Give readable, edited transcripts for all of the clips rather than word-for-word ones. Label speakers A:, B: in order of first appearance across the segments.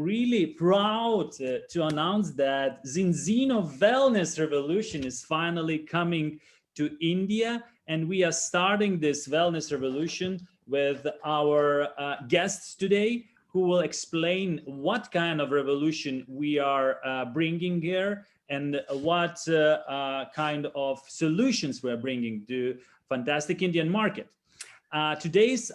A: Really proud to announce that Zinzino Wellness Revolution is finally coming to India, and we are starting this wellness revolution with our guests today, who will explain what kind of revolution we are bringing here and what kind of solutions we're bringing to fantastic Indian market. Today's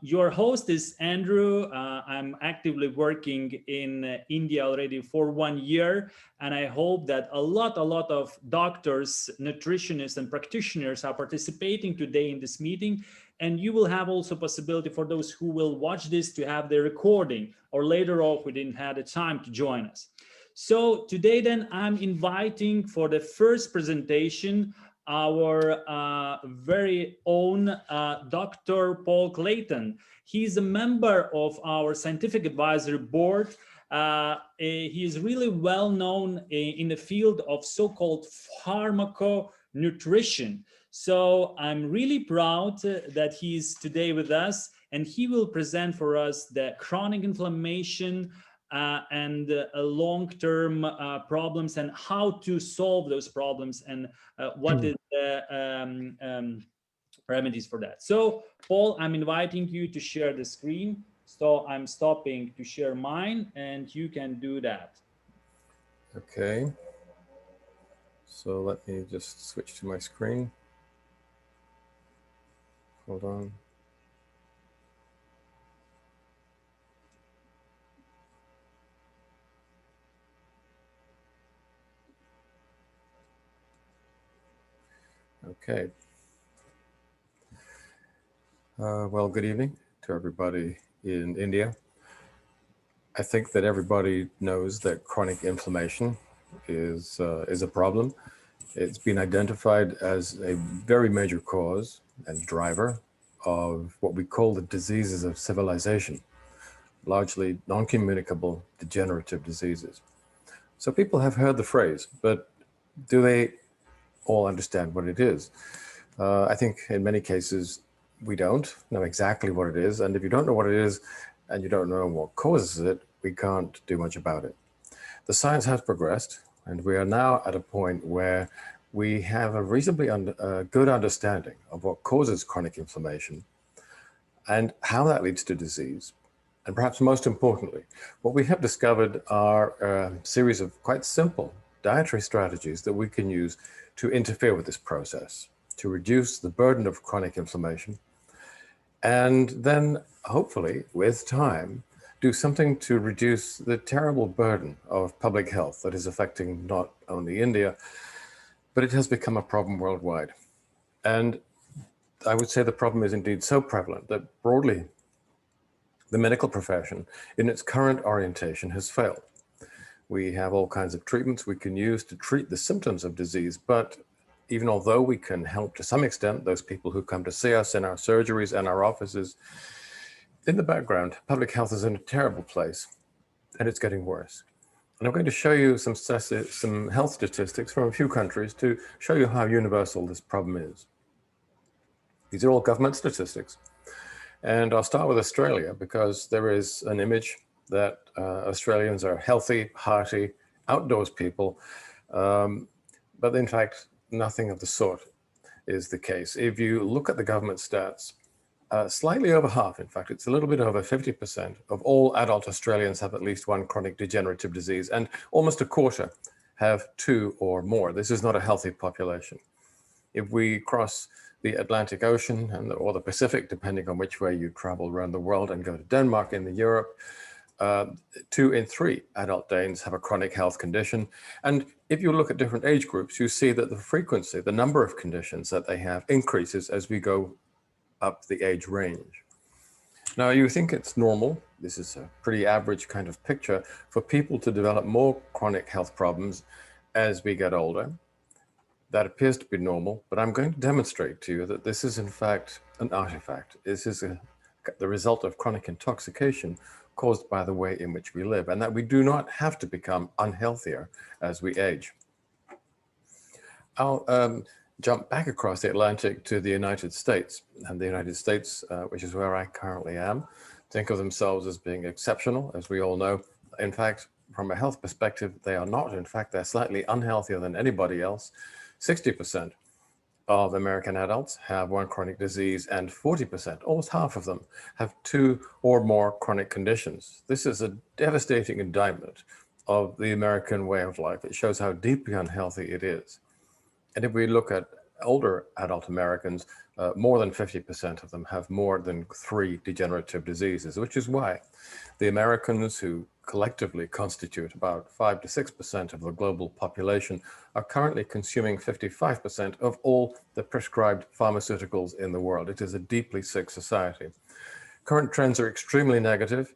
A: your host is Andrew. I'm actively working in India already for 1 year, and I hope that a lot of doctors, nutritionists, and practitioners are participating today in this meeting. And you will have also possibility for those who will watch this to have the recording, or later on we didn't have the time to join us. So today, then, I'm inviting for the first presentation our very own Dr. Paul Clayton. He's a member of our scientific advisory board. He is really well known in the field of so-called pharmaconutrition. So I'm really proud that he's today with us, and he will present for us the chronic inflammation and long-term problems, and how to solve those problems, and what is the remedies for that. So, Paul, I'm inviting you to share the screen. So I'm stopping to share mine, and you can do that.
B: Okay. So let me just switch to my screen. Hold on. Okay. Well, good evening to everybody in India. I think that everybody knows that chronic inflammation is a problem. It's been identified as a very major cause and driver of what we call the diseases of civilization, largely non-communicable degenerative diseases. So people have heard the phrase, but do they all understand what it is? I think in many cases, we don't know exactly what it is. And if you don't know what it is and you don't know what causes it, we can't do much about it. The science has progressed, and we are now at a point where we have a reasonably good understanding of what causes chronic inflammation and how that leads to disease. And perhaps most importantly, what we have discovered are a series of quite simple dietary strategies that we can use to interfere with this process, to reduce the burden of chronic inflammation, and then hopefully with time, do something to reduce the terrible burden of public health that is affecting not only India, but it has become a problem worldwide. And I would say the problem is indeed so prevalent that broadly, the medical profession in its current orientation has failed. We have all kinds of treatments we can use to treat the symptoms of disease, but even although we can help to some extent those people who come to see us in our surgeries and our offices, in the background, public health is in a terrible place, and it's getting worse. And I'm going to show you some health statistics from a few countries to show you how universal this problem is. These are all government statistics. And I'll start with Australia, because there is an image that Australians are healthy, hearty, outdoors people, but in fact, nothing of the sort is the case. If you look at the government stats, slightly over half, in fact, it's a little bit over 50% of all adult Australians have at least one chronic degenerative disease, and almost a quarter have two or more. This is not a healthy population. If we cross the Atlantic Ocean or the Pacific, depending on which way you travel around the world, and go to Denmark in Europe, 2 in 3 adult Danes have a chronic health condition. And if you look at different age groups, you see that the frequency, the number of conditions that they have, increases as we go up the age range. Now, you think it's normal, this is a pretty average kind of picture, for people to develop more chronic health problems as we get older. That appears to be normal, but I'm going to demonstrate to you that this is in fact an artifact. This is the result of chronic intoxication caused by the way in which we live, and that we do not have to become unhealthier as we age. I'll jump back across the Atlantic to the United States. And the United States, which is where I currently am, think of themselves as being exceptional, as we all know. In fact, from a health perspective, they are not. In fact, they're slightly unhealthier than anybody else. 60% of American adults have one chronic disease, and 40%, almost half of them, have two or more chronic conditions. This is a devastating indictment of the American way of life. It shows how deeply unhealthy it is. And if we look at older adult Americans, more than 50% of them have more than 3 degenerative diseases, which is why the Americans, who collectively constitute about 5 to 6% of the global population, are currently consuming 55% of all the prescribed pharmaceuticals in the world. It is a deeply sick society. Current trends are extremely negative,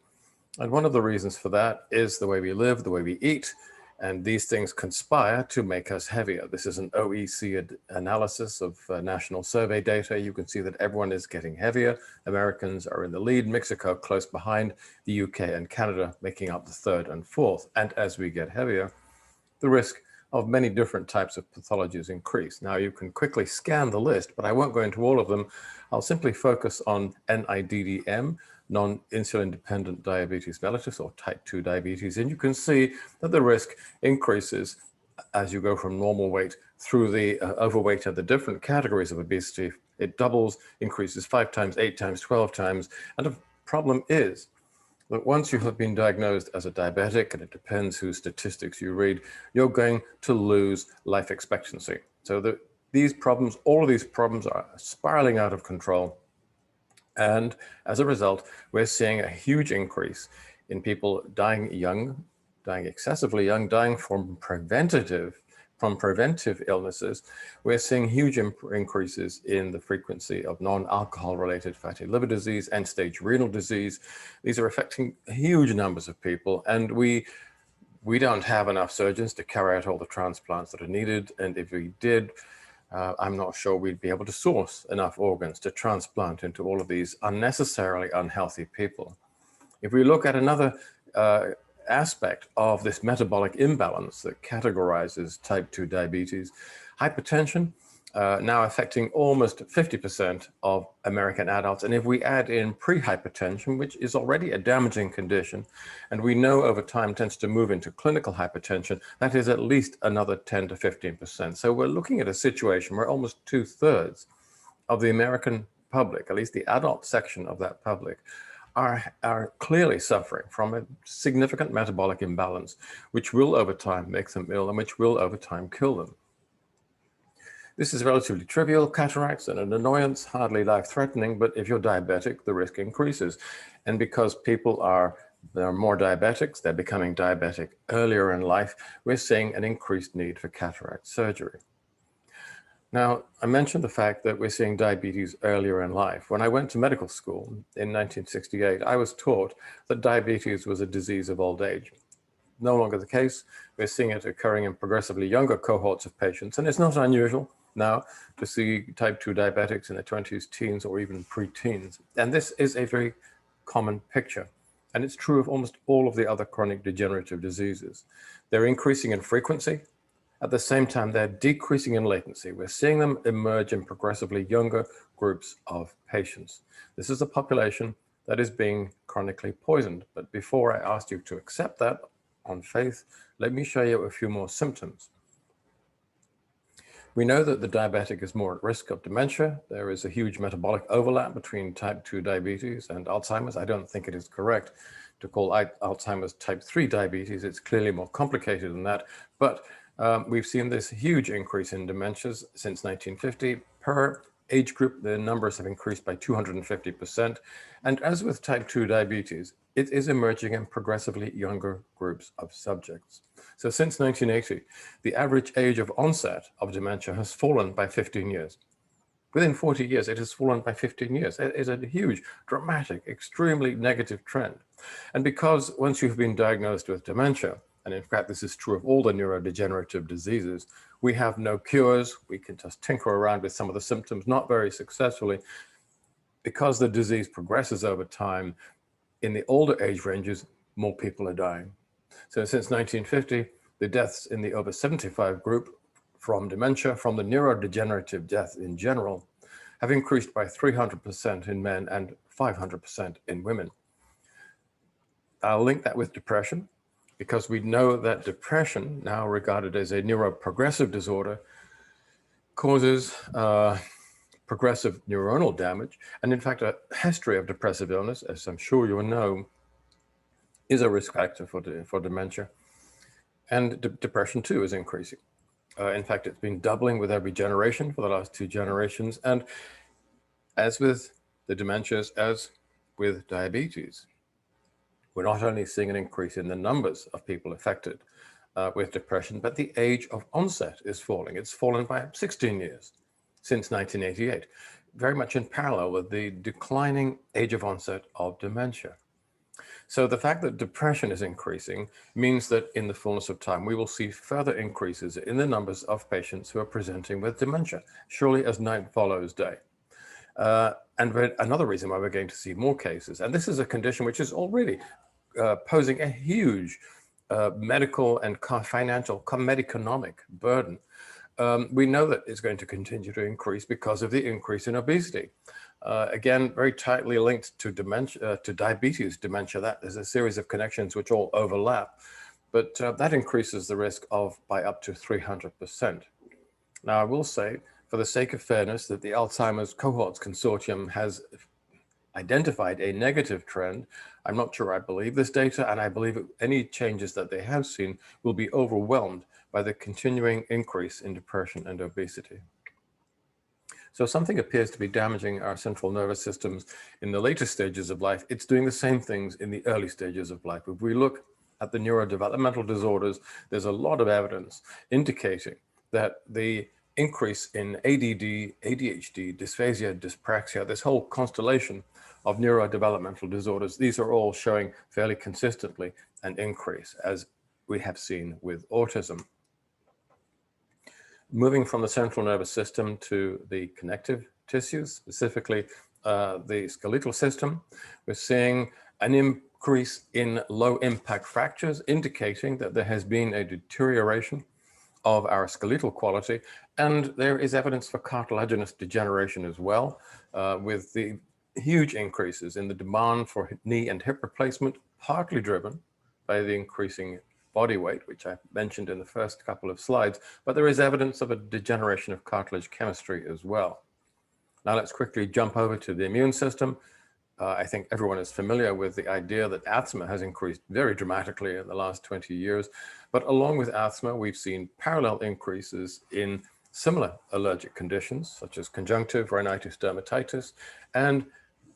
B: and one of the reasons for that is the way we live, the way we eat, and these things conspire to make us heavier. This is an OECD analysis of national survey data. You can see that everyone is getting heavier. Americans are in the lead, Mexico close behind, the UK and Canada making up the third and fourth. And as we get heavier, the risk of many different types of pathologies increase. Now, you can quickly scan the list, but I won't go into all of them. I'll simply focus on NIDDM, non-insulin dependent diabetes mellitus, or type 2 diabetes. And you can see that the risk increases as you go from normal weight through the overweight of the different categories of obesity. It doubles, increases 5 times, 8 times, 12 times. And the problem is that once you have been diagnosed as a diabetic, and it depends whose statistics you read, you're going to lose life expectancy. So these problems, all of these problems are spiraling out of control. And as a result, we're seeing a huge increase in people dying young, dying excessively young, dying from preventive illnesses. We're seeing huge increases in the frequency of non-alcohol related fatty liver disease, end-stage renal disease. These are affecting huge numbers of people, and we don't have enough surgeons to carry out all the transplants that are needed. And if we did, I'm not sure we'd be able to source enough organs to transplant into all of these unnecessarily unhealthy people. If we look at another aspect of this metabolic imbalance that categorizes type 2 diabetes, hypertension, now affecting almost 50% of American adults. And if we add in pre-hypertension, which is already a damaging condition, and we know over time tends to move into clinical hypertension, that is at least another 10 to 15%. So we're looking at a situation where almost 2/3 of the American public, at least the adult section of that public, are clearly suffering from a significant metabolic imbalance, which will over time make them ill and which will over time kill them. This is relatively trivial, cataracts and an annoyance, hardly life-threatening, but if you're diabetic, the risk increases. And because there are more diabetics, they're becoming diabetic earlier in life, we're seeing an increased need for cataract surgery. Now, I mentioned the fact that we're seeing diabetes earlier in life. When I went to medical school in 1968, I was taught that diabetes was a disease of old age. No longer the case. We're seeing it occurring in progressively younger cohorts of patients, and it's not unusual now to see type 2 diabetics in their 20s, teens, or even pre-teens. And this is a very common picture. And it's true of almost all of the other chronic degenerative diseases. They're increasing in frequency. At the same time, they're decreasing in latency. We're seeing them emerge in progressively younger groups of patients. This is a population that is being chronically poisoned. But before I ask you to accept that on faith, let me show you a few more symptoms. We know that the diabetic is more at risk of dementia. There is a huge metabolic overlap between type 2 diabetes and Alzheimer's. I don't think it is correct to call Alzheimer's type 3 diabetes. It's clearly more complicated than that. But we've seen this huge increase in dementias since 1950. Per age group, the numbers have increased by 250%. And as with type 2 diabetes, it is emerging in progressively younger groups of subjects. So since 1980, the average age of onset of dementia has fallen by 15 years. Within 40 years, it has fallen by 15 years. It is a huge, dramatic, extremely negative trend. And because once you've been diagnosed with dementia, and in fact, this is true of all the neurodegenerative diseases, we have no cures. We can just tinker around with some of the symptoms, not very successfully. Because the disease progresses over time, in the older age ranges, more people are dying. So since 1950, the deaths in the over 75 group from dementia, from the neurodegenerative death in general, have increased by 300% in men and 500% in women. I'll link that with depression, because we know that depression, now regarded as a neuroprogressive disorder, causes progressive neuronal damage. And in fact, a history of depressive illness, as I'm sure you know, is a risk factor for dementia. And depression too is increasing. In fact, it's been doubling with every generation for the last 2 generations. And as with the dementias, as with diabetes, we're not only seeing an increase in the numbers of people affected with depression, but the age of onset is falling. It's fallen by 16 years since 1988, very much in parallel with the declining age of onset of dementia. So the fact that depression is increasing means that in the fullness of time, we will see further increases in the numbers of patients who are presenting with dementia, surely as night follows day. And another reason why we're going to see more cases, and this is a condition which is already posing a huge medical and financial, economic burden. We know that it's going to continue to increase because of the increase in obesity. Again, very tightly linked to dementia, to diabetes dementia. That there's a series of connections which all overlap, but that increases the risk of by up to 300%. Now, I will say, for the sake of fairness, that the Alzheimer's Cohorts Consortium has identified a negative trend. I'm not sure I believe this data, and I believe any changes that they have seen will be overwhelmed by the continuing increase in depression and obesity. So something appears to be damaging our central nervous systems in the later stages of life. It's doing the same things in the early stages of life. If we look at the neurodevelopmental disorders, there's a lot of evidence indicating that the increase in ADD, ADHD, dysphasia, dyspraxia, this whole constellation of neurodevelopmental disorders, these are all showing fairly consistently an increase, as we have seen with autism. Moving from the central nervous system to the connective tissues, specifically the skeletal system, we're seeing an increase in low impact fractures, indicating that there has been a deterioration of our skeletal quality. And there is evidence for cartilaginous degeneration as well, with the huge increases in the demand for knee and hip replacement, partly driven by the increasing body weight, which I mentioned in the first couple of slides, but there is evidence of a degeneration of cartilage chemistry as well. Now let's quickly jump over to the immune system. I think everyone is familiar with the idea that asthma has increased very dramatically in the last 20 years, but along with asthma, we've seen parallel increases in similar allergic conditions, such as conjunctive rhinitis dermatitis, and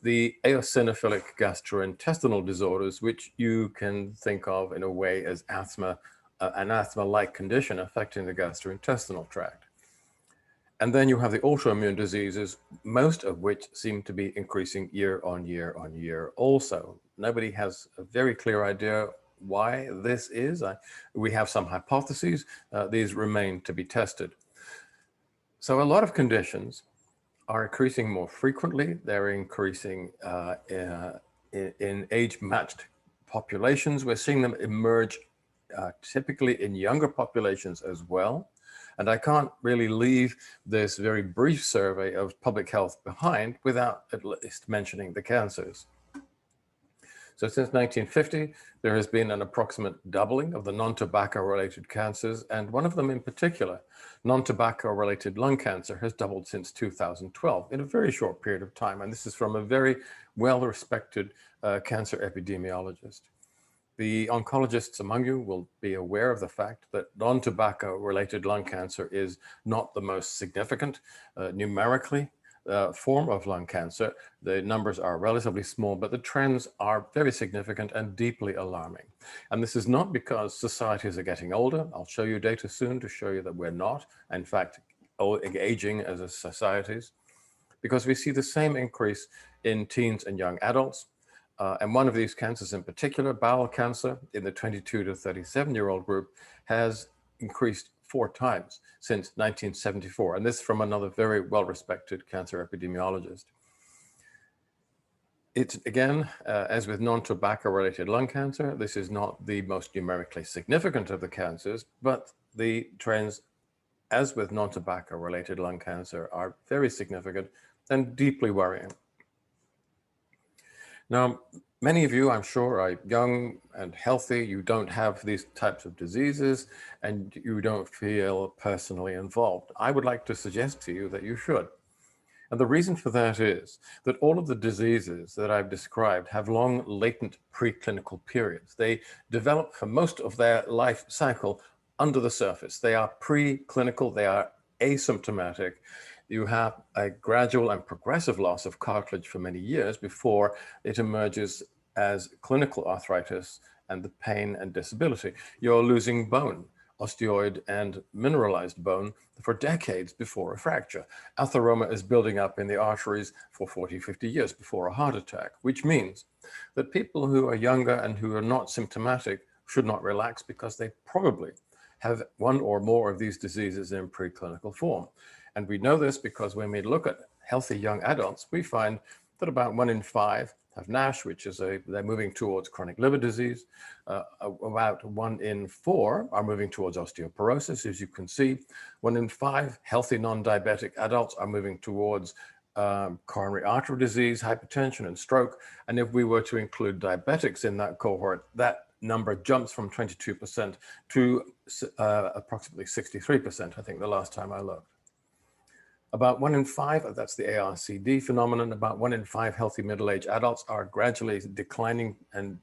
B: the eosinophilic gastrointestinal disorders, which you can think of in a way as asthma, an asthma-like condition affecting the gastrointestinal tract. And then you have the autoimmune diseases, most of which seem to be increasing year on year on year also. Nobody has a very clear idea why this is. We have some hypotheses. These remain to be tested. So a lot of conditions are increasing more frequently. They're increasing in age-matched populations. We're seeing them emerge typically in younger populations as well. And I can't really leave this very brief survey of public health behind without at least mentioning the cancers. So since 1950, there has been an approximate doubling of the non-tobacco related cancers, and one of them in particular, non-tobacco related lung cancer, has doubled since 2012 in a very short period of time. And this is from a very well-respected cancer epidemiologist. The oncologists among you will be aware of the fact that non-tobacco related lung cancer is not the most significant numerically form of lung cancer. The numbers are relatively small, but the trends are very significant and deeply alarming. And this is not because societies are getting older. I'll show you data soon to show you that we're not, in fact, aging as a societies, because we see the same increase in teens and young adults. And one of these cancers in particular, bowel cancer in the 22 to 37-year-old group, has increased 4 times since 1974. And this from another very well-respected cancer epidemiologist. It's again, as with non-tobacco related lung cancer, this is not the most numerically significant of the cancers, but the trends, as with non-tobacco related lung cancer, are very significant and deeply worrying. Now, Many of you, I'm sure, are young and healthy. You don't have these types of diseases and you don't feel personally involved. I would like to suggest to you that you should. And the reason for that is that all of the diseases that I've described have long latent preclinical periods. They develop for most of their life cycle under the surface. They are preclinical, they are asymptomatic. You have a gradual and progressive loss of cartilage for many years before it emerges as clinical arthritis and the pain and disability. You're losing bone, osteoid and mineralized bone for decades before a fracture. Atheroma is building up in the arteries for 40, 50 years before a heart attack, which means that people who are younger and who are not symptomatic should not relax because they probably have one or more of these diseases in preclinical form. And we know this because when we look at healthy young adults, we find that about 1 in 5 have NASH, which is they're moving towards chronic liver disease. About 1 in 4 are moving towards osteoporosis, as you can see. 1 in 5 healthy non-diabetic adults are moving towards coronary artery disease, hypertension, and stroke. And if we were to include diabetics in that cohort, that number jumps from 22% to approximately 63%, I think the last time I looked. About 1 in 5, that's the ARCD phenomenon, about 1 in 5 healthy middle-aged adults are gradually declining and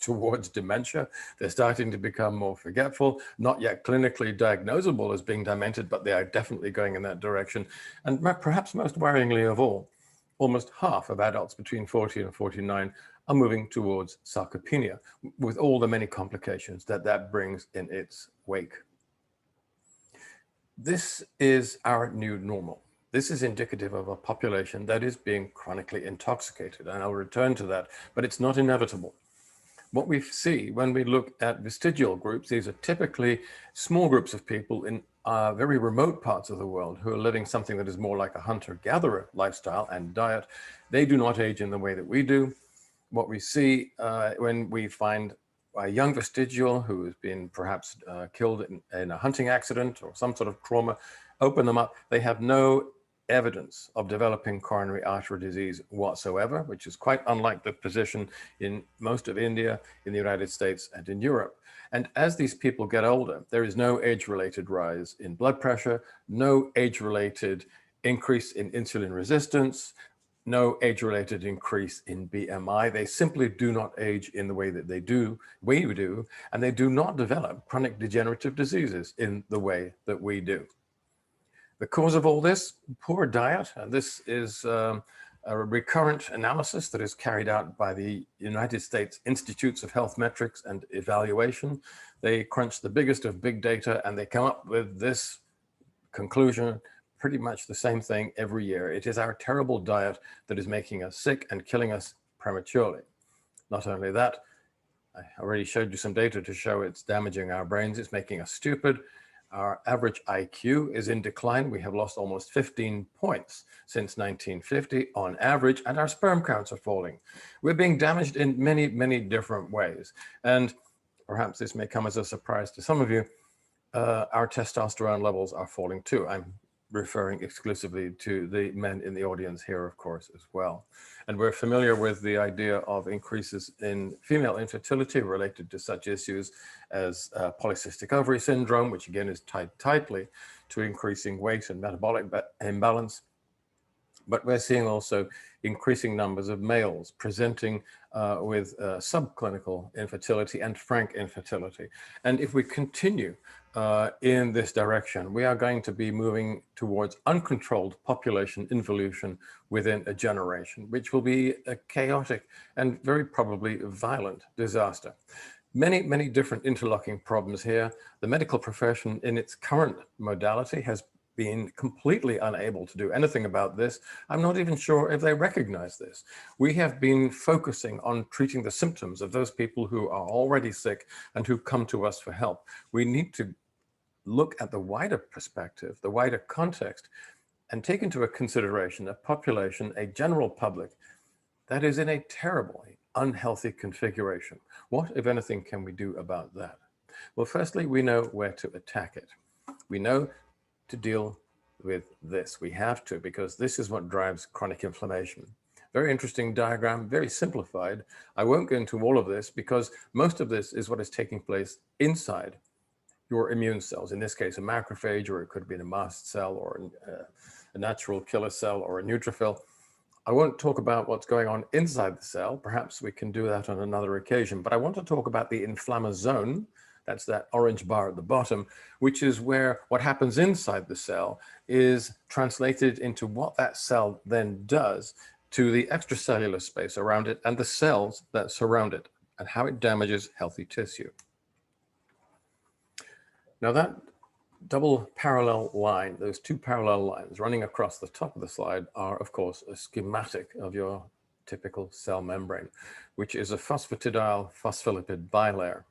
B: towards dementia. They're starting to become more forgetful, not yet clinically diagnosable as being demented, but they are definitely going in that direction. And perhaps most worryingly of all, almost half of adults between 40 and 49 are moving towards sarcopenia, with all the many complications that that brings in its wake. This is our new normal. This is indicative of a population that is being chronically intoxicated, and I'll return to that, but it's not inevitable. What we see when we look at vestigial groups, these are typically small groups of people in very remote parts of the world who are living something that is more like a hunter-gatherer lifestyle and diet. They do not age in the way that we do. What we see when we find a young vestigial who has been perhaps killed in a hunting accident or some sort of trauma, open them up, they have no evidence of developing coronary artery disease whatsoever, which is quite unlike the position in most of India, in the United States, and in Europe. And as these people get older, there is no age-related rise in blood pressure, no age-related increase in insulin resistance, no age-related increase in BMI. They simply do not age in the way that we do, and they do not develop chronic degenerative diseases in the way that we do. The cause of all this, poor diet, and this is a recurrent analysis that is carried out by the United States Institutes of Health Metrics and Evaluation. They crunch the biggest of big data and they come up with this conclusion, pretty much the same thing every year. It is our terrible diet that is making us sick and killing us prematurely. Not only that, I already showed you some data to show it's damaging our brains, it's making us stupid. Our average IQ is in decline. We have lost almost 15 points since 1950 on average, and our sperm counts are falling. We're being damaged in many, many different ways. And perhaps this may come as a surprise to some of you, our testosterone levels are falling too. I'm referring exclusively to the men in the audience here, of course, as well. And we're familiar with the idea of increases in female infertility related to such issues as polycystic ovary syndrome, which again is tied tightly to increasing weight and metabolic imbalance. But we're seeing also increasing numbers of males presenting with subclinical infertility and frank infertility. And if we continue in this direction, we are going to be moving towards uncontrolled population involution within a generation, which will be a chaotic and very probably violent disaster. Many, many different interlocking problems here. The medical profession in its current modality has been completely unable to do anything about this. I'm not even sure if they recognize this. We have been focusing on treating the symptoms of those people who are already sick and who come to us for help. We need to look at the wider perspective, the wider context, and take into consideration a population, a general public, that is in a terribly unhealthy configuration. What, if anything, can we do about that? Well, firstly, we know where to attack it. We know to deal with this. We have to, because this is what drives chronic inflammation. Very interesting diagram, very simplified. I won't go into all of this because most of this is what is taking place inside your immune cells. In this case, a macrophage, or it could be a mast cell, or a natural killer cell, or a neutrophil. I won't talk about what's going on inside the cell. Perhaps we can do that on another occasion, but I want to talk about the inflammasome. That's that orange bar at the bottom, which is where what happens inside the cell is translated into what that cell then does to the extracellular space around it and the cells that surround it, and how it damages healthy tissue. Now that double parallel line, those two parallel lines running across the top of the slide are, of course, a schematic of your typical cell membrane, which is a phosphatidyl phospholipid bilayer.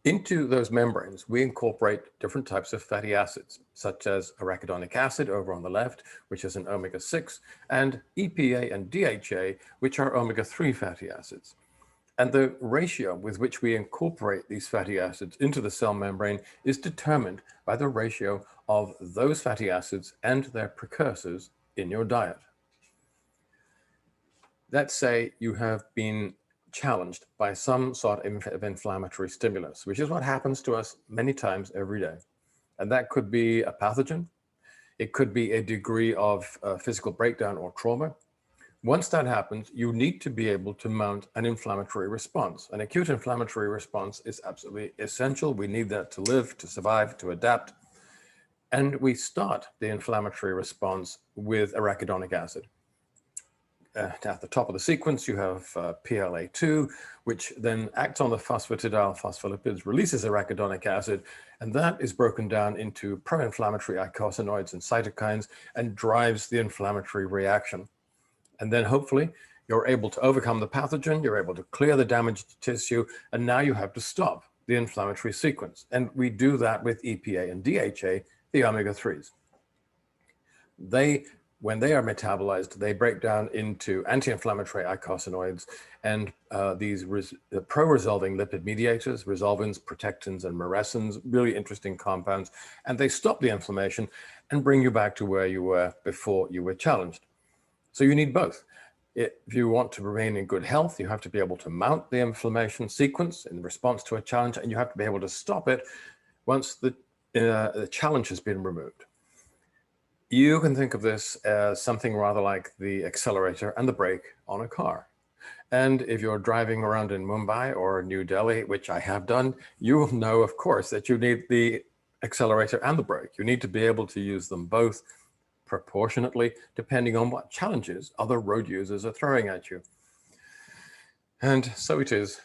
B: Into those membranes, we incorporate different types of fatty acids, such as arachidonic acid over on the left, which is an omega-6, and EPA and DHA, which are omega-3 fatty acids. And the ratio with which we incorporate these fatty acids into the cell membrane is determined by the ratio of those fatty acids and their precursors in your diet. Let's say you have been challenged by some sort of inflammatory stimulus, which is what happens to us many times every day. And that could be a pathogen. It could be a degree of physical breakdown or trauma. Once that happens, you need to be able to mount an inflammatory response. An acute inflammatory response is absolutely essential. We need that to live, to survive, to adapt. And we start the inflammatory response with arachidonic acid. At the top of the sequence, you have PLA2, which then acts on the phosphatidyl phospholipids, releases arachidonic acid, and that is broken down into pro-inflammatory eicosanoids and cytokines and drives the inflammatory reaction. And then hopefully you're able to overcome the pathogen, you're able to clear the damaged tissue, and now you have to stop the inflammatory sequence. And we do that with EPA and DHA, the omega-3s. When they are metabolized, they break down into anti-inflammatory eicosanoids and these pro-resolving lipid mediators, resolvins, protectins, and maressins, really interesting compounds, and they stop the inflammation and bring you back to where you were before you were challenged. So you need both. If you want to remain in good health, you have to be able to mount the inflammation sequence in response to a challenge, and you have to be able to stop it once the challenge has been removed. You can think of this as something rather like the accelerator and the brake on a car. And if you're driving around in Mumbai or New Delhi, which I have done, you will know, of course, that you need the accelerator and the brake. You need to be able to use them both proportionately, depending on what challenges other road users are throwing at you. And so it is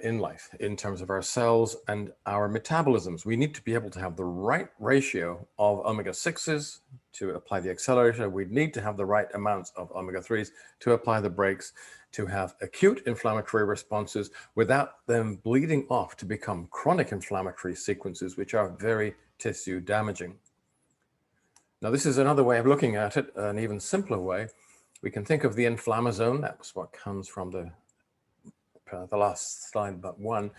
B: in life, in terms of our cells and our metabolisms. We need to be able to have the right ratio of omega-6s to apply the accelerator. We need to have the right amounts of omega-3s to apply the brakes, to have acute inflammatory responses without them bleeding off to become chronic inflammatory sequences, which are very tissue damaging. Now, this is another way of looking at it, an even simpler way. We can think of the inflammasome. That's what comes from the last slide but one.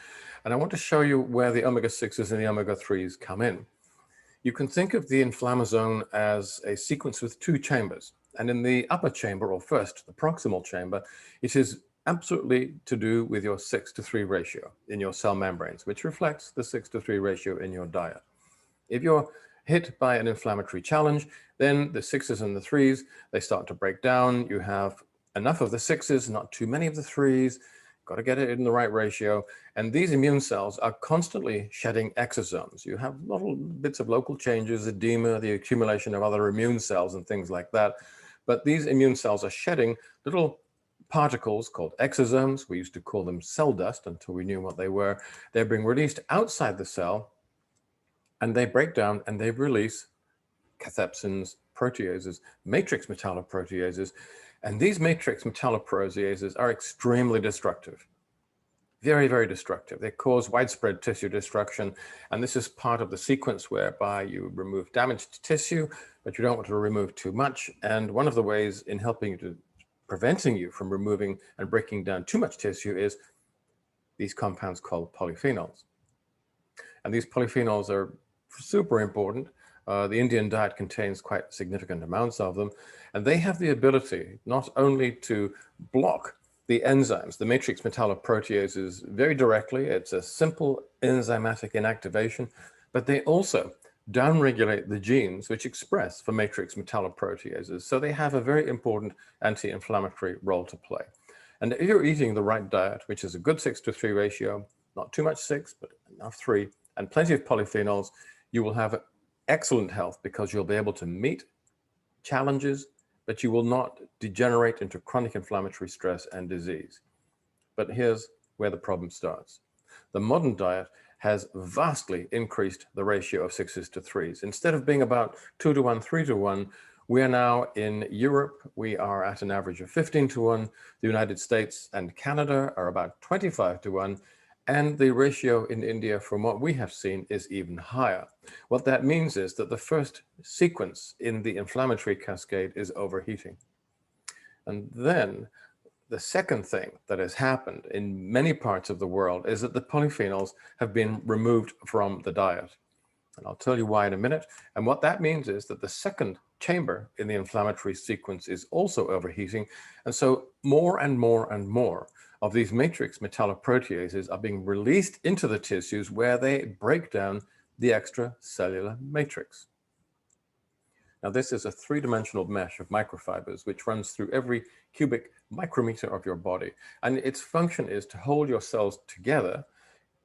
B: And I want to show you where the omega-6s and the omega-3s come in. You can think of the inflammasome as a sequence with two chambers. And in the upper chamber, or first, the proximal chamber, it is absolutely to do with your 6:3 ratio in your cell membranes, which reflects the 6:3 ratio in your diet. If you're hit by an inflammatory challenge, then the 6s and the 3s, they start to break down. You have enough of the 6s, not too many of the 3s, got to get it in the right ratio. And these immune cells are constantly shedding exosomes. You have little bits of local changes, edema, the accumulation of other immune cells and things like that. But these immune cells are shedding little particles called exosomes. We used to call them cell dust until we knew what they were. They're being released outside the cell, and they break down and they release cathepsins, proteases, matrix metalloproteases. And these matrix metalloproteases are extremely destructive, very, very destructive. They cause widespread tissue destruction. And this is part of the sequence whereby you remove damaged tissue, but you don't want to remove too much. And one of the ways in helping you to preventing you from removing and breaking down too much tissue is these compounds called polyphenols. And these polyphenols are super important. The Indian diet contains quite significant amounts of them, and they have the ability not only to block the enzymes, the matrix metalloproteases, very directly. It's a simple enzymatic inactivation, but they also downregulate the genes which express for matrix metalloproteases. So they have a very important anti-inflammatory role to play. And if you're eating the right diet, which is a good 6-to-3 ratio, not too much 6, but enough 3, and plenty of polyphenols, you will have excellent health because you'll be able to meet challenges, but you will not degenerate into chronic inflammatory stress and disease. But here's where the problem starts. The modern diet has vastly increased the ratio of 6s to 3s. Instead of being about 2-to-1, 3-to-1, we are now in Europe, we are at an average of 15-to-1. The United States and Canada are about 25-to-1. And the ratio in India, from what we have seen, is even higher. What that means is that the first sequence in the inflammatory cascade is overheating. And then the second thing that has happened in many parts of the world is that the polyphenols have been removed from the diet. And I'll tell you why in a minute. And what that means is that the second chamber in the inflammatory sequence is also overheating. And so more and more and more of these matrix metalloproteases are being released into the tissues where they break down the extracellular matrix. Now, this is a three-dimensional mesh of microfibers which runs through every cubic micrometer of your body. And its function is to hold your cells together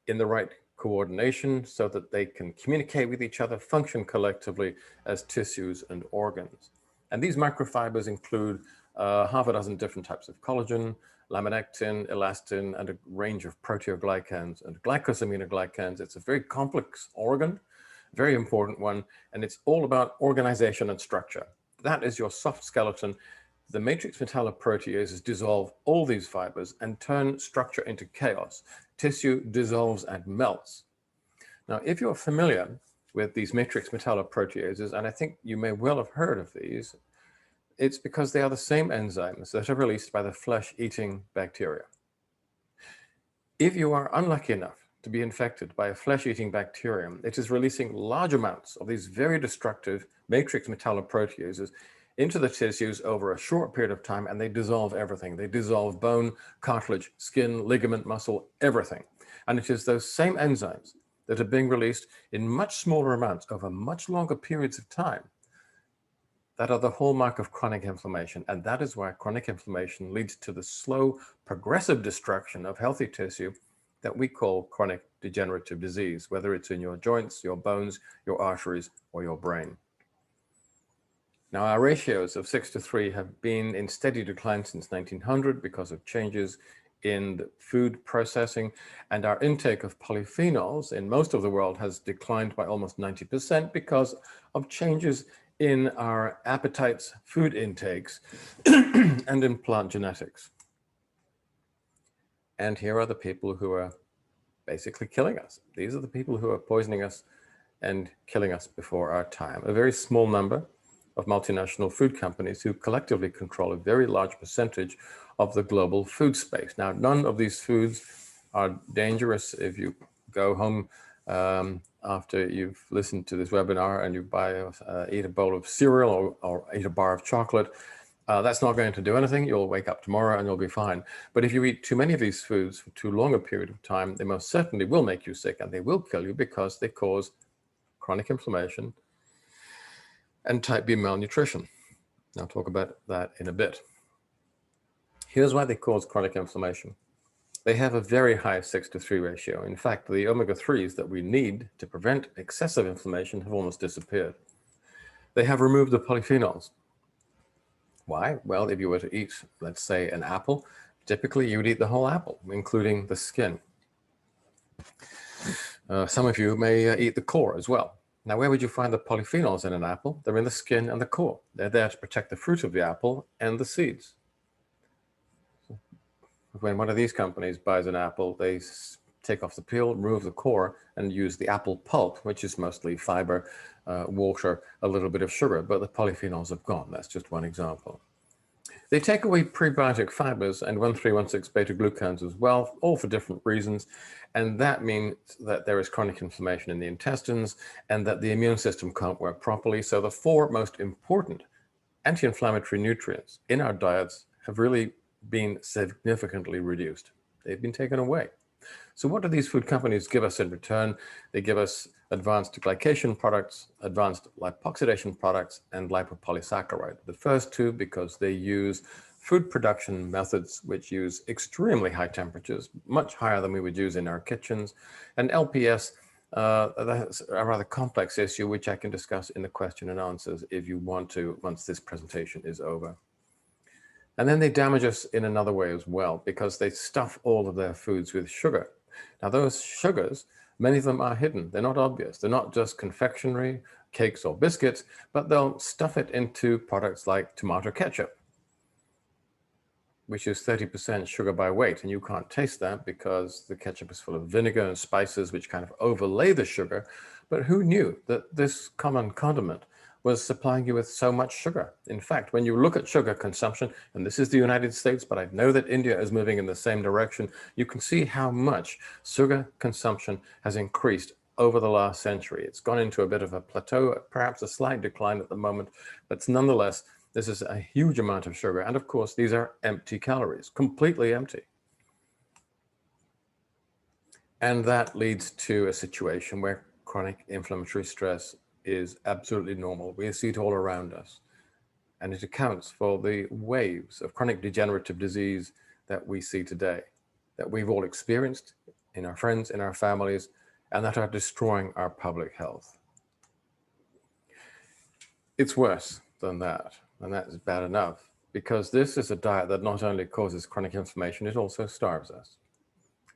B: in the right coordination so that they can communicate with each other, function collectively as tissues and organs. And these microfibers include half a dozen different types of collagen, laminectin, elastin, and a range of proteoglycans and glycosaminoglycans. It's a very complex organ, very important one, and it's all about organization and structure. That is your soft skeleton. The matrix metalloproteases dissolve all these fibers and turn structure into chaos. Tissue dissolves and melts. Now, if you're familiar with these matrix metalloproteases, and I think you may well have heard of these, it's because they are the same enzymes that are released by the flesh-eating bacteria. If you are unlucky enough to be infected by a flesh-eating bacterium, it is releasing large amounts of these very destructive matrix metalloproteases into the tissues over a short period of time, and they dissolve everything. They dissolve bone, cartilage, skin, ligament, muscle, everything. And it is those same enzymes that are being released in much smaller amounts over much longer periods of time that are the hallmark of chronic inflammation. And that is why chronic inflammation leads to the slow, progressive destruction of healthy tissue that we call chronic degenerative disease, whether it's in your joints, your bones, your arteries, or your brain. Now, our ratios of 6-to-3 have been in steady decline since 1900 because of changes in the food processing, and our intake of polyphenols in most of the world has declined by almost 90% because of changes in our appetites, food intakes, and in plant genetics. And here are the people who are basically killing us. These are the people who are poisoning us and killing us before our time. A very small number of multinational food companies who collectively control a very large percentage of the global food space. Now, none of these foods are dangerous. If you go home after you've listened to this webinar and you eat a bowl of cereal or eat a bar of chocolate, that's not going to do anything. You'll wake up tomorrow and you'll be fine. But if you eat too many of these foods for too long a period of time, they most certainly will make you sick, and they will kill you because they cause chronic inflammation and type B malnutrition. I'll talk about that in a bit. Here's why they cause chronic inflammation. They have a very high 6-to-3 ratio. In fact, the omega-3s that we need to prevent excessive inflammation have almost disappeared. They have removed the polyphenols. Why? Well, if you were to eat, let's say, an apple, typically you would eat the whole apple, including the skin. Some of you may eat the core as well. Now, where would you find the polyphenols in an apple? They're in the skin and the core. They're there to protect the fruit of the apple and the seeds. When one of these companies buys an apple, they take off the peel, remove the core, and use the apple pulp, which is mostly fiber, water, a little bit of sugar, but the polyphenols have gone. That's just one example. They take away prebiotic fibers and 1,3,1,6 beta glucans as well, all for different reasons. And that means that there is chronic inflammation in the intestines and that the immune system can't work properly. So the four most important anti-inflammatory nutrients in our diets have really been significantly reduced. They've been taken away. So what do these food companies give us in return? They give us advanced glycation products, advanced lipoxidation products, and lipopolysaccharide. The first two because they use food production methods which use extremely high temperatures, much higher than we would use in our kitchens. And LPS, that's a rather complex issue which I can discuss in the question and answers if you want to once this presentation is over. And then they damage us in another way as well because they stuff all of their foods with sugar. Now those sugars, many of them are hidden. They're not obvious. They're not just confectionery, cakes or biscuits, but they'll stuff it into products like tomato ketchup, which is 30% sugar by weight. And you can't taste that because the ketchup is full of vinegar and spices which kind of overlay the sugar. But who knew that this common condiment was supplying you with so much sugar? In fact, when you look at sugar consumption, and this is the United States, but I know that India is moving in the same direction, you can see how much sugar consumption has increased over the last century. It's gone into a bit of a plateau, perhaps a slight decline at the moment, but nonetheless, this is a huge amount of sugar. And of course, these are empty calories, completely empty. And that leads to a situation where chronic inflammatory stress is absolutely normal. We see it all around us. And it accounts for the waves of chronic degenerative disease that we see today, that we've all experienced in our friends, in our families, and that are destroying our public health. It's worse than that, and that's bad enough, because this is a diet that not only causes chronic inflammation, it also starves us.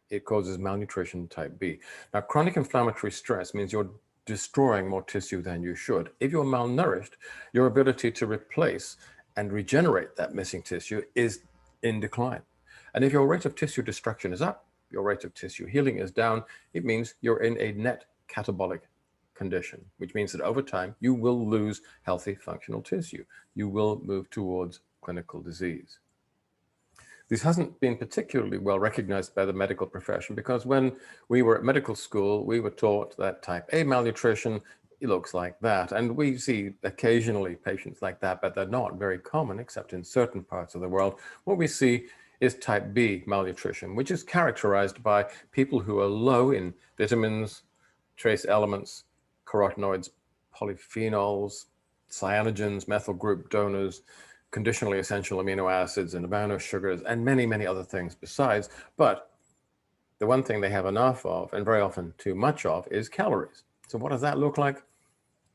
B: It causes malnutrition type B. Now, chronic inflammatory stress means you're destroying more tissue than you should. If you're malnourished, your ability to replace and regenerate that missing tissue is in decline. And if your rate of tissue destruction is up, your rate of tissue healing is down, it means you're in a net catabolic condition, which means that over time you will lose healthy functional tissue. You will move towards clinical disease. This hasn't been particularly well recognized by the medical profession because when we were at medical school, we were taught that type A malnutrition, it looks like that. And we see occasionally patients like that, but they're not very common except in certain parts of the world. What we see is type B malnutrition, which is characterized by people who are low in vitamins, trace elements, carotenoids, polyphenols, cyanogens, methyl group donors, conditionally essential amino acids and amino sugars, and many, many other things besides. But the one thing they have enough of, and very often too much of, is calories. So what does that look like?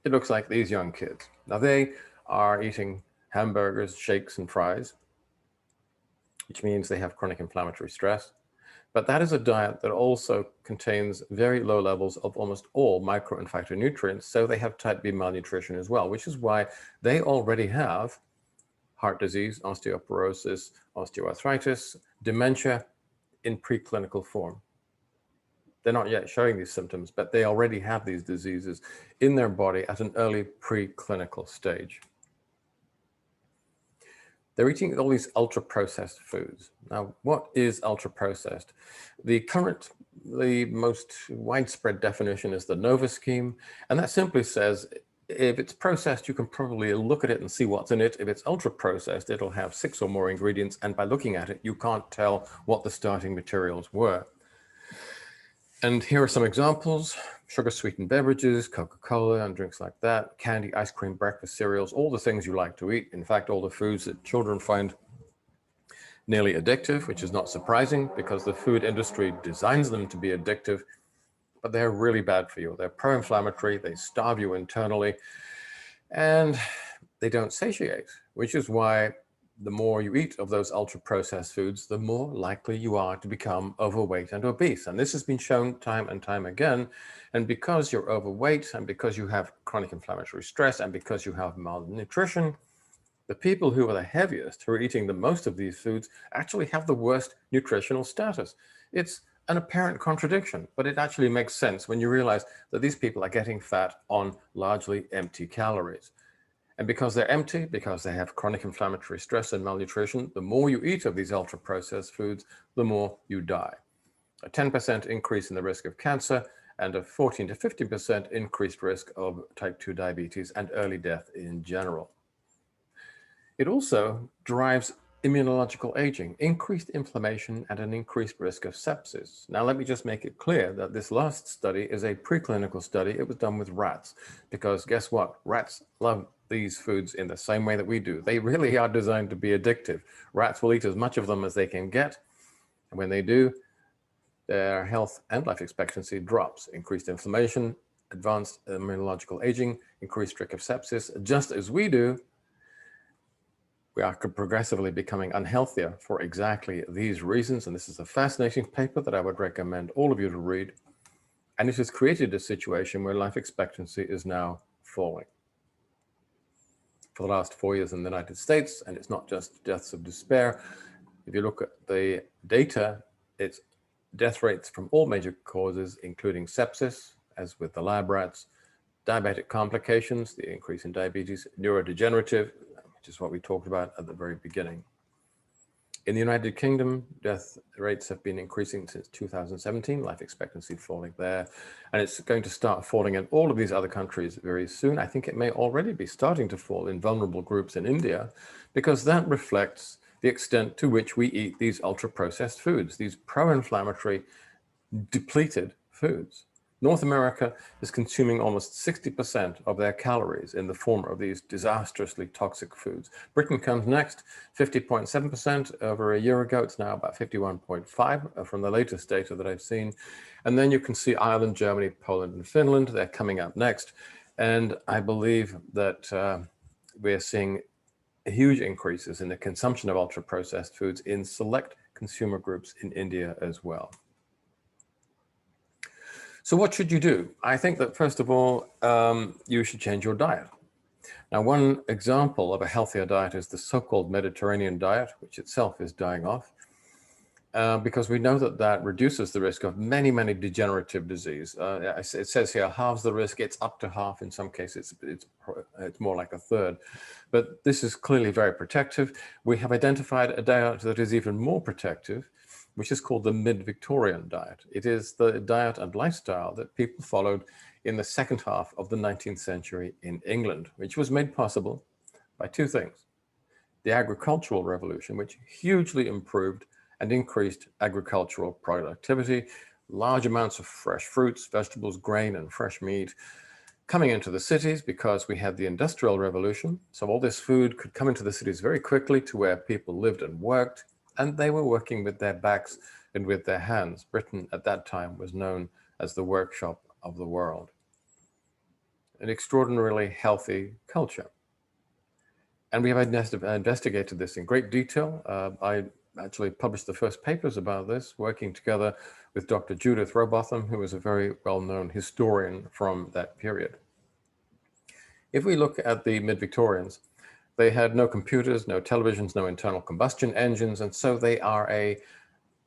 B: It looks like these young kids. Now they are eating hamburgers, shakes, and fries, which means they have chronic inflammatory stress. But that is a diet that also contains very low levels of almost all micro and phytonutrients. So they have type B malnutrition as well, which is why they already have heart disease, osteoporosis, osteoarthritis, dementia in preclinical form. They're not yet showing these symptoms, but they already have these diseases in their body at an early preclinical stage. They're eating all these ultra-processed foods. Now, what is ultra-processed? The most widespread definition is the NOVA scheme, and that simply says if it's processed, you can probably look at it and see what's in it. If it's ultra-processed, it'll have 6 or more ingredients, and by looking at it, you can't tell what the starting materials were. And here are some examples: sugar-sweetened beverages, Coca-Cola and drinks like that, candy, ice cream, breakfast cereals, all the things you like to eat. In fact, all the foods that children find nearly addictive, which is not surprising because the food industry designs them to be addictive, but they're really bad for you. They're pro-inflammatory, they starve you internally, and they don't satiate, which is why the more you eat of those ultra-processed foods, the more likely you are to become overweight and obese. And this has been shown time and time again. And because you're overweight, and because you have chronic inflammatory stress, and because you have malnutrition, the people who are the heaviest, who are eating the most of these foods, actually have the worst nutritional status. It's an apparent contradiction, but it actually makes sense when you realize that these people are getting fat on largely empty calories. And because they're empty, because they have chronic inflammatory stress and malnutrition, the more you eat of these ultra-processed foods, the more you die. A 10% increase in the risk of cancer and a 14 to 50% increased risk of type 2 diabetes and early death in general. It also drives immunological aging, increased inflammation, and an increased risk of sepsis. Now, let me just make it clear that this last study is a preclinical study. It was done with rats, because guess what? Rats love these foods in the same way that we do. They really are designed to be addictive. Rats will eat as much of them as they can get, and when they do, their health and life expectancy drops. Increased inflammation, advanced immunological aging, increased risk of sepsis, just as we do. We are progressively becoming unhealthier for exactly these reasons. And this is a fascinating paper that I would recommend all of you to read. And it has created a situation where life expectancy is now falling. For the last 4 years in the United States, and it's not just deaths of despair. If you look at the data, it's death rates from all major causes, including sepsis, as with the lab rats, diabetic complications, the increase in diabetes, neurodegenerative, which is what we talked about at the very beginning. In the United Kingdom, death rates have been increasing since 2017, life expectancy falling there, and it's going to start falling in all of these other countries very soon. I think it may already be starting to fall in vulnerable groups in India, because that reflects the extent to which we eat these ultra-processed foods, these pro-inflammatory, depleted foods. North America is consuming almost 60% of their calories in the form of these disastrously toxic foods. Britain comes next, 50.7% over a year ago. It's now about 51.5 from the latest data that I've seen. And then you can see Ireland, Germany, Poland, and Finland. They're coming up next. And I believe that we're seeing huge increases in the consumption of ultra-processed foods in select consumer groups in India as well. So what should you do? I think that first of all, you should change your diet. Now, one example of a healthier diet is the so-called Mediterranean diet, which itself is dying off, because we know that that reduces the risk of many, many degenerative disease. It says here, halves the risk. It's up to half. In some cases, it's more like a third. But this is clearly very protective. We have identified a diet that is even more protective, which is called the mid-Victorian diet. It is the diet and lifestyle that people followed in the second half of the 19th century in England, which was made possible by two things. The agricultural revolution, which hugely improved and increased agricultural productivity, large amounts of fresh fruits, vegetables, grain, and fresh meat coming into the cities because we had the Industrial Revolution. So all this food could come into the cities very quickly to where people lived and worked, and they were working with their backs and with their hands. Britain at that time was known as the workshop of the world. An extraordinarily healthy culture. And we have investigated this in great detail. I actually published the first papers about this, working together with Dr. Judith Robotham, who is a very well-known historian from that period. If we look at the mid-Victorians, they had no computers, no televisions, no internal combustion engines, and so they are a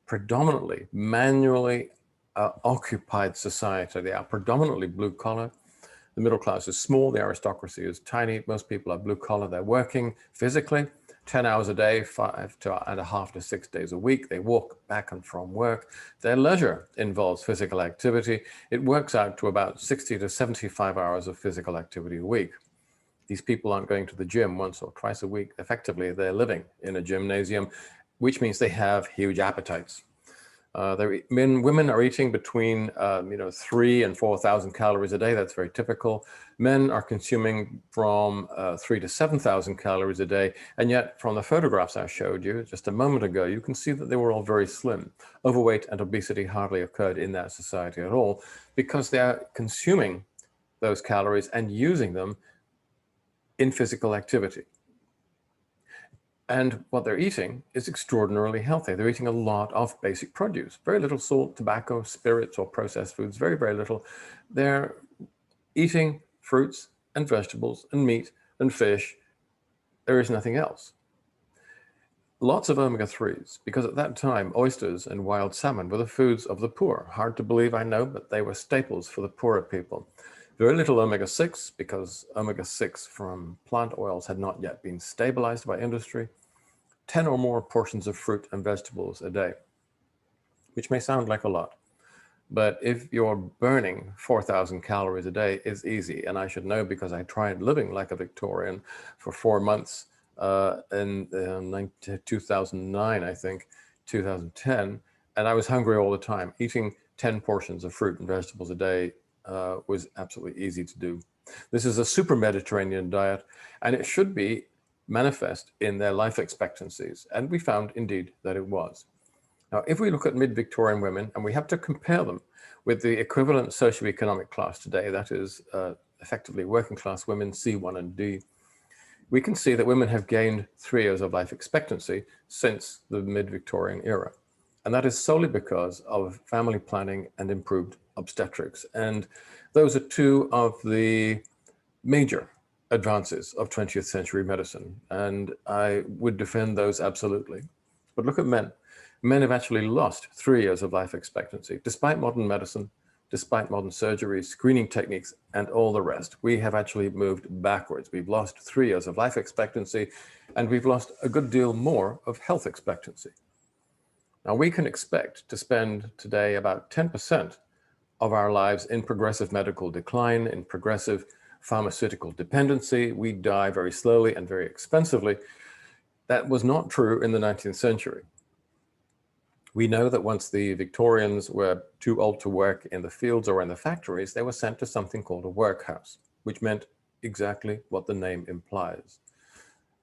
B: predominantly manually occupied society. They are predominantly blue-collar. The middle class is small, the aristocracy is tiny. Most people are blue-collar. They're working physically 10 hours a day, 5.5 to 6 days a week. They walk back and from work. Their leisure involves physical activity. It works out to about 60 to 75 hours of physical activity a week. These people aren't going to the gym once or twice a week. Effectively, they're living in a gymnasium, which means they have huge appetites. Women are eating between 3,000 and 4,000 calories a day. That's very typical. Men are consuming from 3,000 to 7,000 calories a day. And yet, from the photographs I showed you just a moment ago, you can see that they were all very slim. Overweight and obesity hardly occurred in that society at all, because they are consuming those calories and using them in physical activity. And what they're eating is extraordinarily healthy. They're eating a lot of basic produce, very little salt, tobacco, spirits, or processed foods, very, very little. They're eating fruits and vegetables and meat and fish. There is nothing else. Lots of omega-3s, because at that time, oysters and wild salmon were the foods of the poor. Hard to believe, I know, but they were staples for the poorer people. Very little omega-6 because omega-6 from plant oils had not yet been stabilized by industry. 10 or more portions of fruit and vegetables a day, which may sound like a lot. But if you're burning 4,000 calories a day, is easy. And I should know because I tried living like a Victorian for 4 months in 2009, I think, 2010. And I was hungry all the time. Eating 10 portions of fruit and vegetables a day was absolutely easy to do. This is a super Mediterranean diet, and it should be manifest in their life expectancies. And we found indeed that it was. Now, if we look at mid-Victorian women, and we have to compare them with the equivalent socioeconomic class today, that is effectively working class women, C1 and D, we can see that women have gained 3 years of life expectancy since the mid-Victorian era. And that is solely because of family planning and improved obstetrics. And those are two of the major advances of 20th century medicine. And I would defend those absolutely. But look at men. Men have actually lost 3 years of life expectancy, despite modern medicine, despite modern surgery, screening techniques, and all the rest. We have actually moved backwards. We've lost 3 years of life expectancy, and we've lost a good deal more of health expectancy. Now, we can expect to spend today about 10% of our lives in progressive medical decline, in progressive pharmaceutical dependency. We die very slowly and very expensively. That was not true in the 19th century. We know that once the Victorians were too old to work in the fields or in the factories, they were sent to something called a workhouse, which meant exactly what the name implies.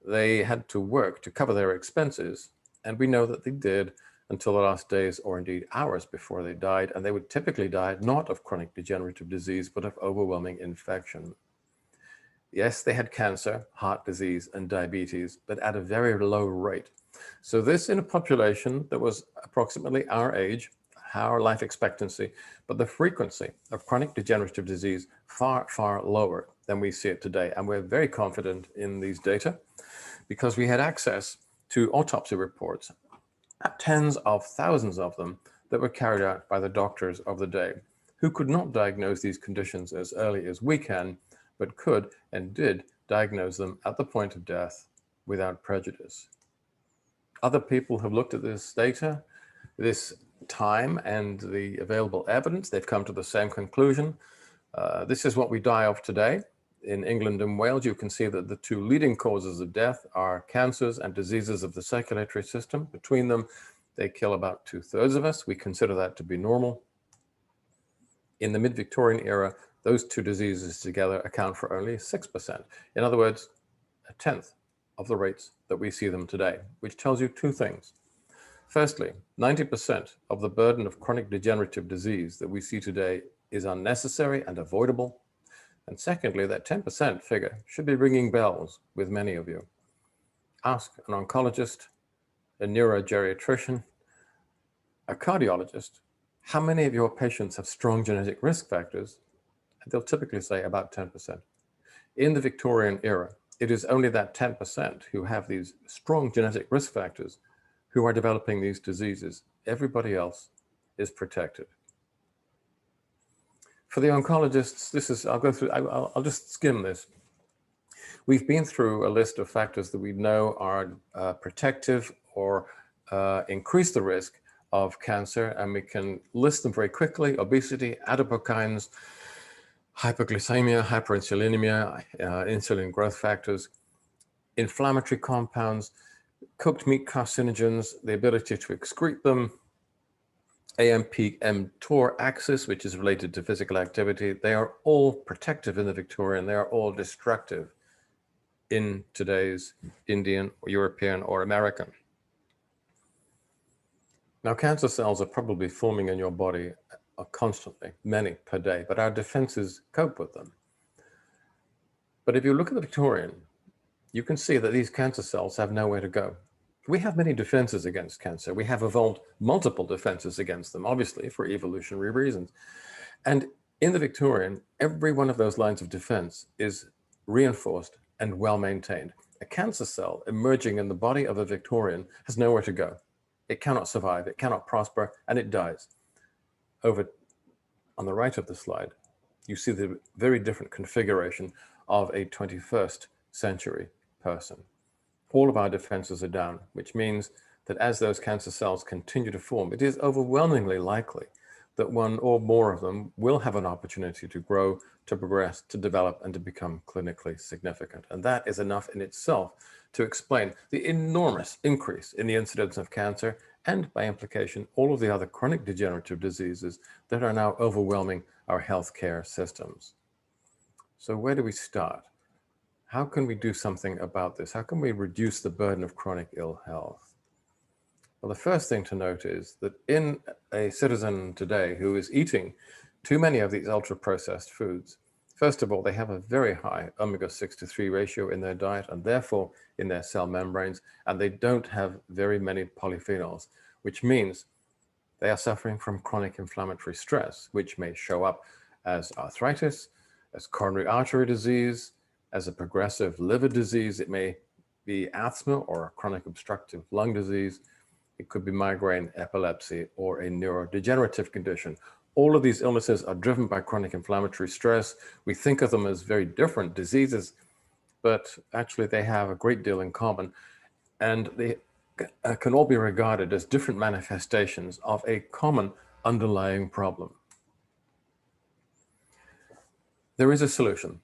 B: They had to work to cover their expenses, and we know that they did until the last days or indeed hours before they died, and they would typically die not of chronic degenerative disease, but of overwhelming infection. Yes, they had cancer, heart disease, and diabetes, but at a very low rate. So this in a population that was approximately our age, our life expectancy, but the frequency of chronic degenerative disease far, far lower than we see it today. And we're very confident in these data because we had access to autopsy reports, tens of thousands of them that were carried out by the doctors of the day, who could not diagnose these conditions as early as we can, but could and did diagnose them at the point of death without prejudice. Other people have looked at this data, this time, and the available evidence. They've come to the same conclusion. This is what we die of today. In England and Wales, you can see that the two leading causes of death are cancers and diseases of the circulatory system. Between them, they kill about 2/3 of us. We consider that to be normal. In the mid-Victorian era, those two diseases together account for only 6%. In other words, a tenth of the rates that we see them today, which tells you two things. Firstly, 90% of the burden of chronic degenerative disease that we see today is unnecessary and avoidable. And secondly, that 10% figure should be ringing bells with many of you. Ask an oncologist, a neurogeriatrician, a cardiologist, how many of your patients have strong genetic risk factors? And they'll typically say about 10%. In the Victorian era, it is only that 10% who have these strong genetic risk factors who are developing these diseases. Everybody else is protected. For the oncologists, this is, I'll just skim this. We've been through a list of factors that we know are protective or increase the risk of cancer, and we can list them very quickly: obesity, adipokines, hypoglycemia, hyperinsulinemia, insulin growth factors, inflammatory compounds, cooked meat carcinogens, the ability to excrete them, AMP-mTOR axis, which is related to physical activity. They are all protective in the Victorian. They are all destructive in today's Indian or European or American. Now, cancer cells are probably forming in your body constantly, many per day, but our defenses cope with them. But if you look at the Victorian, you can see that these cancer cells have nowhere to go. We have many defenses against cancer. We have evolved multiple defenses against them, obviously for evolutionary reasons. And in the Victorian, every one of those lines of defense is reinforced and well maintained. A cancer cell emerging in the body of a Victorian has nowhere to go. It cannot survive, it cannot prosper, and it dies. Over on the right of the slide, you see the very different configuration of a 21st century person. All of our defenses are down, which means that as those cancer cells continue to form, it is overwhelmingly likely that one or more of them will have an opportunity to grow, to progress, to develop, and to become clinically significant. And that is enough in itself to explain the enormous increase in the incidence of cancer and, by implication, all of the other chronic degenerative diseases that are now overwhelming our healthcare systems. So where do we start? How can we do something about this? How can we reduce the burden of chronic ill health? Well, the first thing to note is that in a citizen today who is eating too many of these ultra-processed foods, first of all, they have a very high omega-6 to 3 ratio in their diet and therefore in their cell membranes, and they don't have very many polyphenols, which means they are suffering from chronic inflammatory stress, which may show up as arthritis, as coronary artery disease, as a progressive liver disease. It may be asthma or a chronic obstructive lung disease. It could be migraine, epilepsy, or a neurodegenerative condition. All of these illnesses are driven by chronic inflammatory stress. We think of them as very different diseases, but actually they have a great deal in common, and they can all be regarded as different manifestations of a common underlying problem. There is a solution.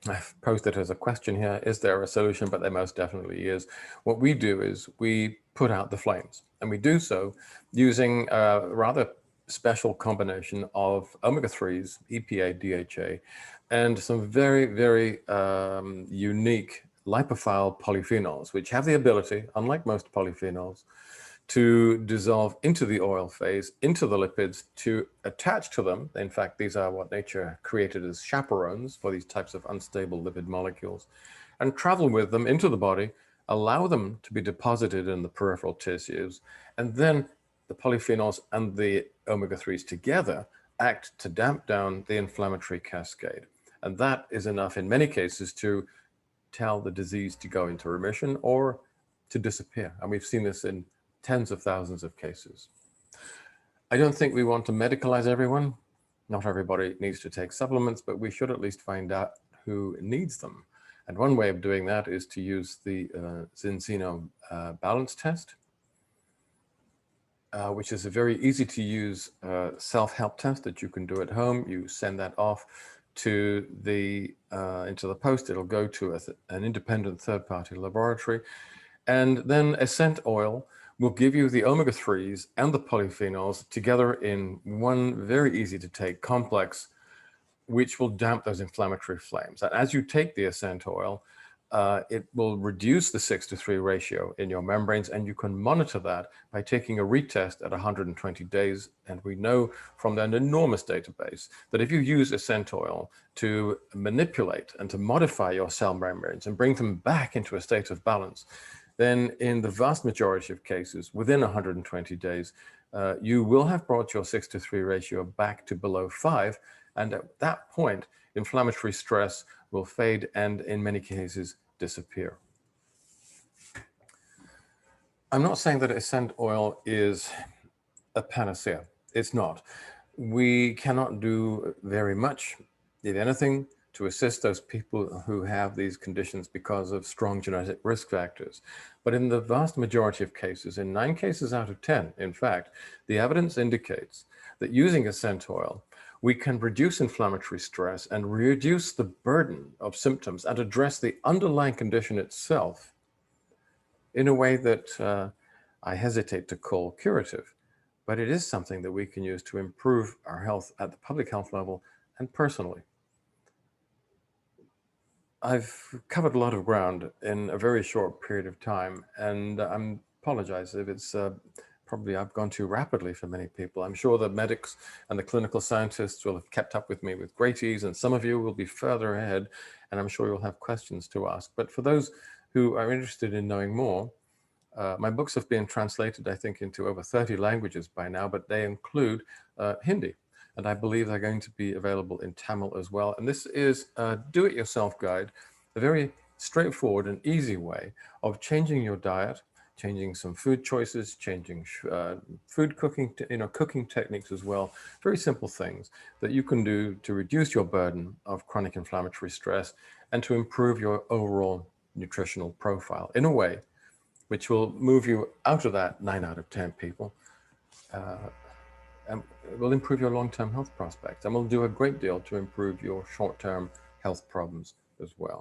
B: I've posed it as a question here. Is there a solution? But there most definitely is. What we do is we put out the flames, and we do so using a rather special combination of omega-3s, EPA, DHA, and some very, very unique lipophile polyphenols, which have the ability, unlike most polyphenols, to dissolve into the oil phase, into the lipids, to attach to them. In fact, these are what nature created as chaperones for these types of unstable lipid molecules, and travel with them into the body, allow them to be deposited in the peripheral tissues, and then the polyphenols and the omega-3s together act to damp down the inflammatory cascade. And that is enough in many cases to tell the disease to go into remission or to disappear. And we've seen this in tens of thousands of cases. I don't think we want to medicalize everyone. Not everybody needs to take supplements, but we should at least find out who needs them. And one way of doing that is to use the Zinzino balance test, which is a very easy to use self-help test that you can do at home. You send that off to the into the post. It'll go to an independent third-party laboratory, and then Essent oil will give you the omega-3s and the polyphenols together in one very easy to take complex, which will damp those inflammatory flames. And as you take the Essent oil, it will reduce the 6:3 ratio in your membranes, and you can monitor that by taking a retest at 120 days. And we know from an enormous database that if you use Essent oil to manipulate and to modify your cell membranes and bring them back into a state of balance, then in the vast majority of cases, within 120 days, you will have brought your 6:3 ratio back to below 5. And at that point, inflammatory stress will fade and in many cases disappear. I'm not saying that Essent oil is a panacea. It's not. We cannot do very much, if anything, to assist those people who have these conditions because of strong genetic risk factors. But in the vast majority of cases, in 9 cases out of 10, in fact, the evidence indicates that using Essent oil, we can reduce inflammatory stress and reduce the burden of symptoms and address the underlying condition itself in a way that I hesitate to call curative, but it is something that we can use to improve our health at the public health level and personally. I've covered a lot of ground in a very short period of time, and I apologize if it's probably I've gone too rapidly for many people. I'm sure the medics and the clinical scientists will have kept up with me with great ease, and some of you will be further ahead, and I'm sure you'll have questions to ask. But for those who are interested in knowing more, my books have been translated, I think, into over 30 languages by now, but they include Hindi. And I believe they're going to be available in Tamil as well. And this is a do-it-yourself guide, a very straightforward and easy way of changing your diet, changing some food choices, changing food cooking, cooking techniques as well. Very simple things that you can do to reduce your burden of chronic inflammatory stress and to improve your overall nutritional profile in a way which will move you out of that 9 out of 10 people, and it will improve your long-term health prospects, and will do a great deal to improve your short-term health problems as well.